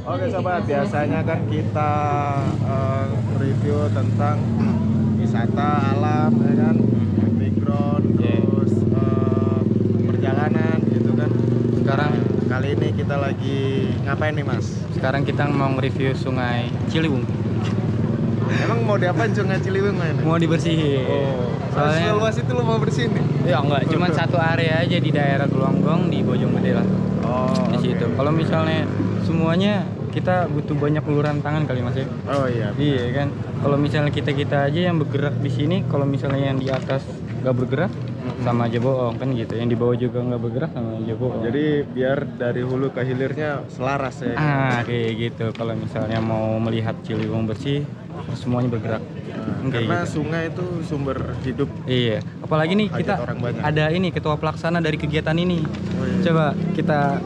Oke sobat, biasanya kan kita review tentang wisata alam, ya kan, background, terus perjalanan gitu kan. Sekarang kali ini kita lagi ngapain nih Mas? Sekarang kita mau nge-review Sungai Ciliwung. Emang mau diapain Sungai Ciliwung ini? Mau dibersihin. Oh, soalnya luas itu lo mau bersihin nih? ya enggak, cuman satu area aja di daerah Gelonggong di Bojonggede lah. Oh, di situ. Kalau misalnya semuanya kita butuh banyak uluran tangan kali Mas ya. Oh iya. Iya kan. Kalau misalnya kita aja yang bergerak di sini, kalau misalnya yang di atas nggak bergerak sama aja bohong kan gitu. Yang di bawah juga nggak bergerak sama aja bohong. Jadi biar dari hulu ke hilirnya selaras ya. Kayak gitu. Kalau misalnya mau melihat Ciliwung bersih, semuanya bergerak. Karena gitu. sungai itu sumber hidup. Iya. Apalagi nih kita ada ini ketua pelaksana dari kegiatan ini. Oh, iya. Coba kita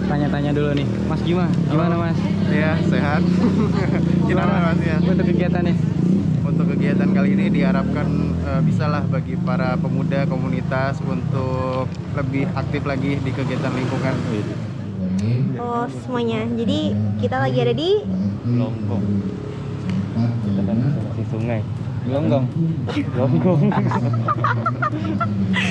tanya-tanya dulu nih, Mas gimana Mas? Iya, sehat. Gimana Mas ya? Untuk kegiatannya? Untuk kegiatan kali ini diharapkan bisalah bagi para pemuda komunitas untuk lebih aktif lagi di kegiatan lingkungan. Oh semuanya, jadi kita lagi ada di Gelonggong. Kita kan sama si sungai. Gelonggong.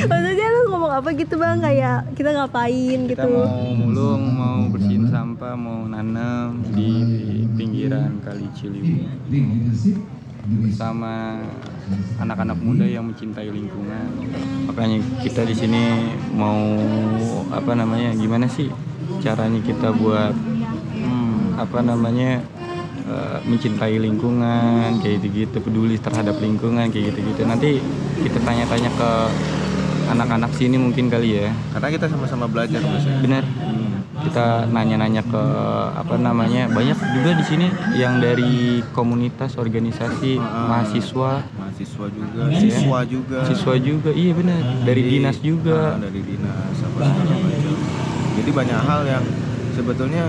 maksudnya lu ngomong apa gitu bang, kayak kita ngapain Kita gitu. mau mulung, mau bersihin sampah, mau nanam di pinggiran Kali Ciliwung bersama anak-anak muda yang mencintai lingkungan. Makanya kita di sini mau gimana sih caranya kita buat mencintai lingkungan kayak gitu, peduli terhadap lingkungan kayak gitu. Nanti kita tanya-tanya ke anak-anak sini mungkin kali ya. Karena kita sama-sama belajar Mas. Benar. Kita nanya-nanya ke banyak juga di sini yang dari komunitas, organisasi, mahasiswa juga, ya. Siswa juga, iya benar. Dari dinas juga. Dari dinas macam. Jadi banyak hal yang sebetulnya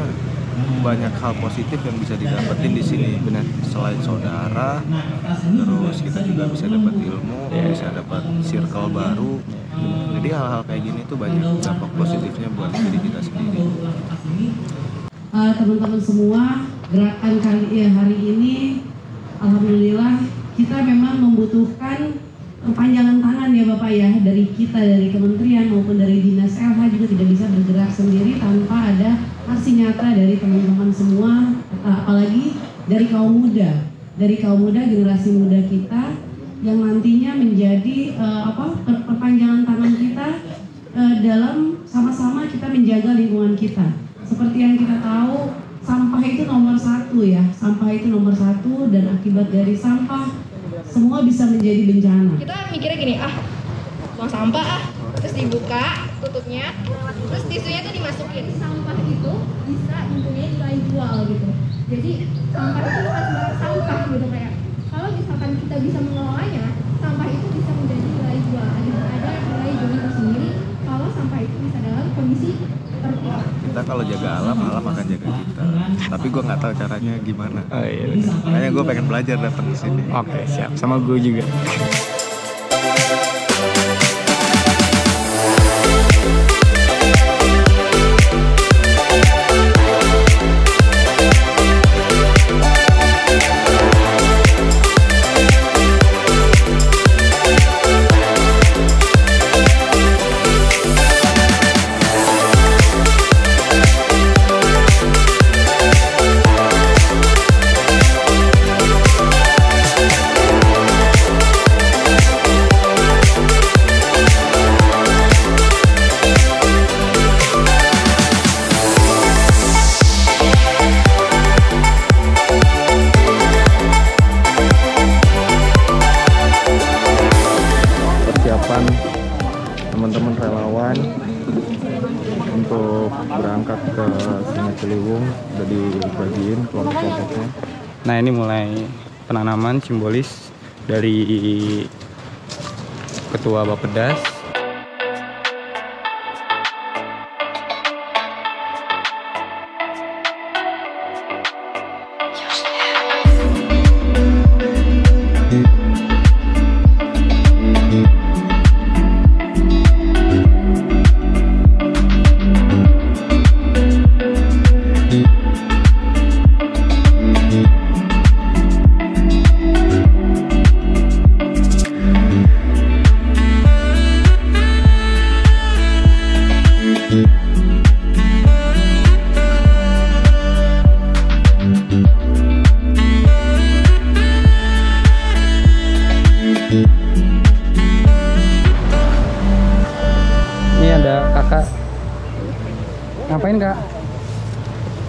banyak hal positif yang bisa didapetin di sini. Benar. Selain saudara, terus kita juga bisa dapat ilmu, bisa dapat circle baru. Jadi hal-hal kayak gini tuh banyak dampak positifnya buat diri kita sendiri. Teman-teman semua, gerakan hari ini alhamdulillah kita memang membutuhkan perpanjangan tangan ya Bapak ya, dari kita, dari kementerian maupun dari dinas LH juga tidak bisa bergerak sendiri tanpa ada aksi nyata dari teman-teman semua, apalagi dari kaum muda generasi muda kita yang nantinya menjadi perpanjangan tangan kita dalam sama-sama kita menjaga lingkungan kita. Seperti yang kita tahu, sampah itu nomor satu ya, dan akibat dari sampah semua bisa menjadi bencana. Kita mikirnya gini, buang sampah terus dibuka tutupnya, terus tisunya tuh dimasukin. Sampah itu bisa mempunyai nilai jual gitu. Jadi sampah itu bukan sembarang sampah gitu, kayak kalau misalkan kita bisa mengelolanya, sampah itu bisa menjadi nilai jual. Ada nilai jual tersendiri kalau sampah itu bisa dalam kondisi tertib. Kita kalau jaga alam akan jaga kita. Tapi gue nggak tahu caranya gimana. Oh iya. Makanya gue pengen belajar datang ke sini. Oke, siap. Sama gue juga. Teman-teman relawan untuk berangkat ke Sungai Ciliwung udah dibagiin kelompok-kelompoknya. Nah ini mulai penanaman simbolis dari Ketua Bappedas.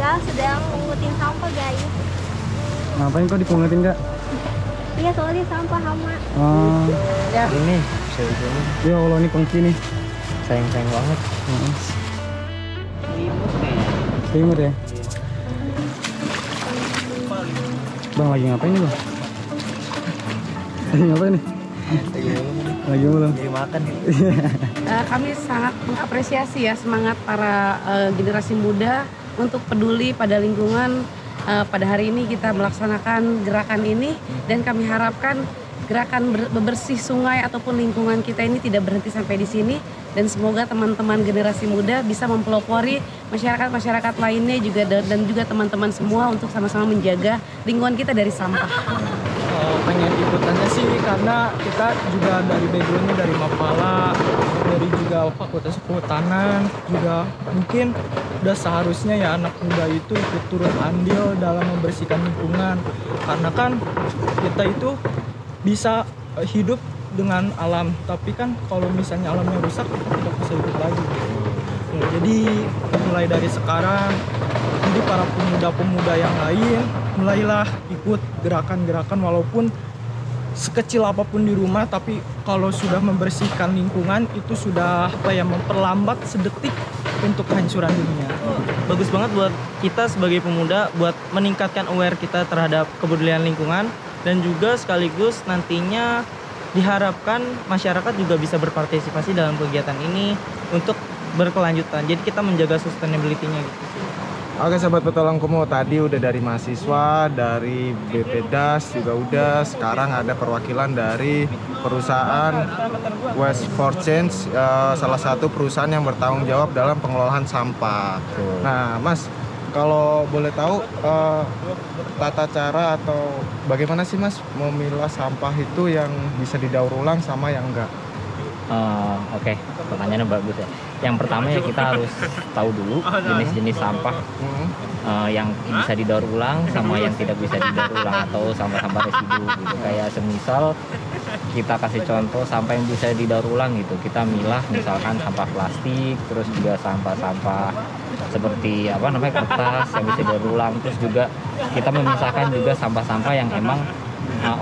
Gal sedang mengutin sampah guys. Ngapain kok dipungutin Kak? Iya soalnya sampah hama. Oh, Ini ya Allah ini pengki nih. sayang-sayang banget. Selimut ya? Bang lagi ngapain nih Bang? Lagi ngapain nih? Lagi mulu. Jadi makan ya. Kami sangat mengapresiasi ya semangat para generasi muda untuk peduli pada lingkungan. Pada hari ini kita melaksanakan gerakan ini dan kami harapkan gerakan bebersih sungai ataupun lingkungan kita ini tidak berhenti sampai di sini, dan semoga teman-teman generasi muda bisa mempelopori masyarakat-masyarakat lainnya juga dan juga teman-teman semua untuk sama-sama menjaga lingkungan kita dari sampah. Pengen ikutannya sih karena kita juga dari backgroundnya dari Mapala, dari juga Fakultas Kehutanan, juga mungkin udah seharusnya ya anak muda itu ikut turun andil dalam membersihkan lingkungan, karena kan kita itu bisa hidup dengan alam, tapi kan kalau misalnya alamnya rusak kita tidak bisa hidup lagi. Ya, jadi mulai dari sekarang, jadi para pemuda-pemuda yang lain mulailah ikut gerakan-gerakan walaupun sekecil apapun di rumah, tapi kalau sudah membersihkan lingkungan itu sudah memperlambat sedetik untuk kehancuran dunia. Bagus banget buat kita sebagai pemuda buat meningkatkan aware kita terhadap kepedulian lingkungan, dan juga sekaligus nantinya diharapkan masyarakat juga bisa berpartisipasi dalam kegiatan ini untuk berkelanjutan. Jadi kita menjaga sustainability-nya gitu. Oke Sobat Petualang Kumuh, tadi udah dari mahasiswa, dari BPDAS juga udah. Sekarang ada perwakilan dari perusahaan Waste for Change, salah satu perusahaan yang bertanggung jawab dalam pengelolaan sampah. Nah Mas, kalau boleh tahu tata cara atau bagaimana sih Mas memilah sampah itu yang bisa didaur ulang sama yang enggak? Oke, pertanyaannya bagus ya. Yang pertama ya kita harus tahu dulu jenis-jenis sampah yang bisa didaur ulang sama yang tidak bisa didaur ulang, atau sampah-sampah residu gitu. Kayak semisal kita kasih contoh sampah yang bisa didaur ulang gitu. Kita milah misalkan sampah plastik, terus juga sampah-sampah seperti kertas yang bisa didaur ulang. Terus juga kita memisahkan juga sampah-sampah yang emang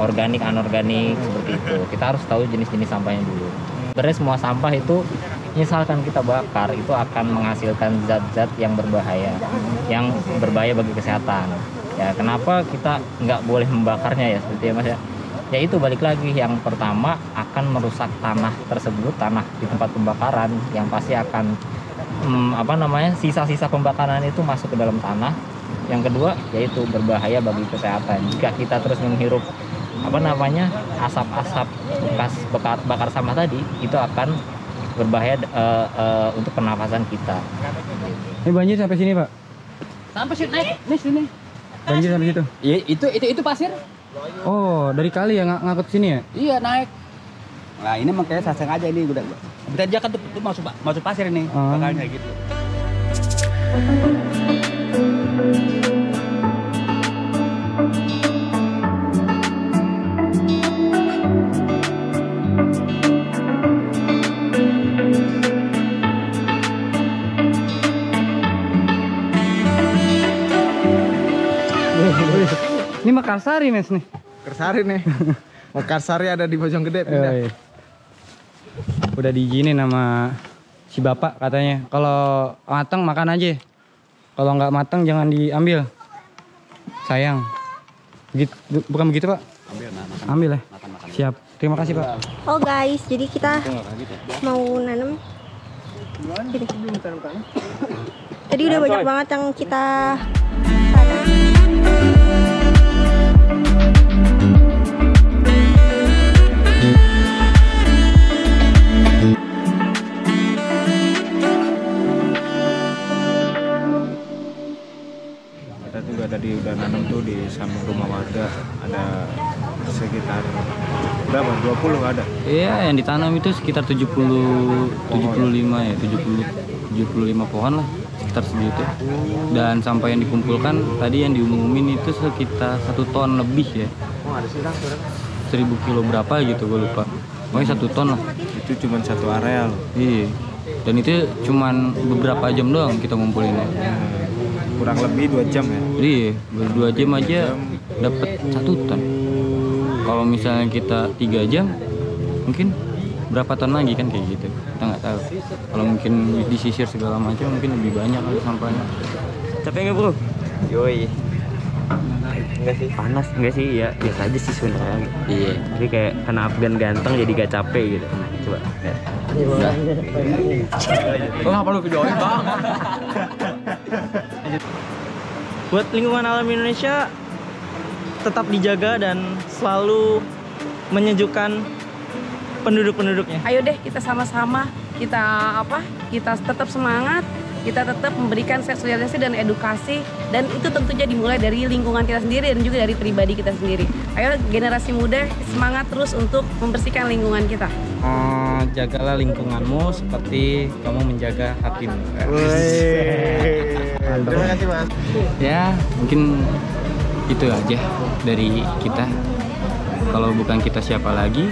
organik, anorganik seperti itu. Kita harus tahu jenis-jenis sampahnya dulu. Sebenarnya semua sampah itu misalkan kita bakar itu akan menghasilkan zat-zat yang berbahaya bagi kesehatan. Ya kenapa kita nggak boleh membakarnya ya seperti ya Mas ya? Ya itu balik lagi, yang pertama akan merusak tanah tersebut, tanah di tempat pembakaran yang pasti akan sisa-sisa pembakaran itu masuk ke dalam tanah. Yang kedua yaitu berbahaya bagi kesehatan. Jika kita terus menghirup asap-asap bekas bakar sampah tadi, itu akan berbahaya untuk pernafasan kita. Ini banjir sampai sini Pak? Sampai sini naik, nih sini. Banjir sampai situ? Iya, itu pasir. Oh, dari kali ya ngangkut sini ya? Iya, naik. Nah, ini makanya saya sengaja ini udah. Kita aja kan tuh masuk pasir ini, makanya gitu. Ini Mekarsari Mas nih. Mekarsari nih. Mekarsari ada di Bojonggede pindah. Iya. Udah diizinin sama si bapak katanya. Kalau matang makan aja. Kalau nggak matang jangan diambil. Sayang. Bukan begitu Pak? Ambil ya. Siap. Terima kasih Pak. Oh guys, jadi kita mau nanam. Tadi udah banyak banget yang kita tanam. Tadi udah nanam tuh di samping rumah warga, ada sekitar berapa? 20 ada? Iya, yang ditanam itu sekitar 75 pohon lah, sekitar segitu. Dan sampah yang dikumpulkan tadi yang diumumin itu sekitar 1 ton lebih ya. 1000 kilo berapa gitu gue lupa. Pokoknya 1 ton lah. Itu cuma satu area loh. Iya. Dan itu cuman beberapa jam doang kita ngumpulinnya. kurang lebih 2 jam ya. Iya, baru 2 jam aja dapat 1 ton. Kalau misalnya kita 3 jam, mungkin berapa ton lagi kan kayak gitu. Kita nggak tahu. Kalau mungkin disisir segala macam, mungkin lebih banyak kali sampahnya. Capek nggak bro? Yoi. Enggak sih, panas enggak sih, ya biasa aja sih sebenarnya. Iya. Jadi kayak karena Afgan ganteng jadi gak capek gitu. Coba lihat. Kenapa lu videoin bang? Buat lingkungan alam Indonesia tetap dijaga dan selalu menyejukkan penduduk-penduduknya. Ayo deh kita sama-sama kita tetap semangat, kita tetap memberikan sosialisasi dan edukasi, dan itu tentunya dimulai dari lingkungan kita sendiri dan juga dari pribadi kita sendiri. Ayo generasi muda semangat terus untuk membersihkan lingkungan kita. Jagalah lingkunganmu seperti kamu menjaga hatimu. Terima kasih Mas. Ya, mungkin itu aja dari kita. Kalau bukan kita siapa lagi?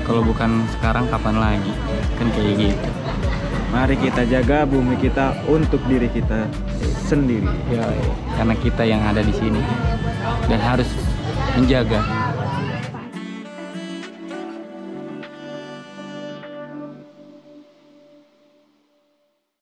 Kalau bukan sekarang kapan lagi? Kan kayak gitu. Mari kita jaga bumi kita untuk diri kita sendiri. Ya, karena kita yang ada di sini dan harus menjaga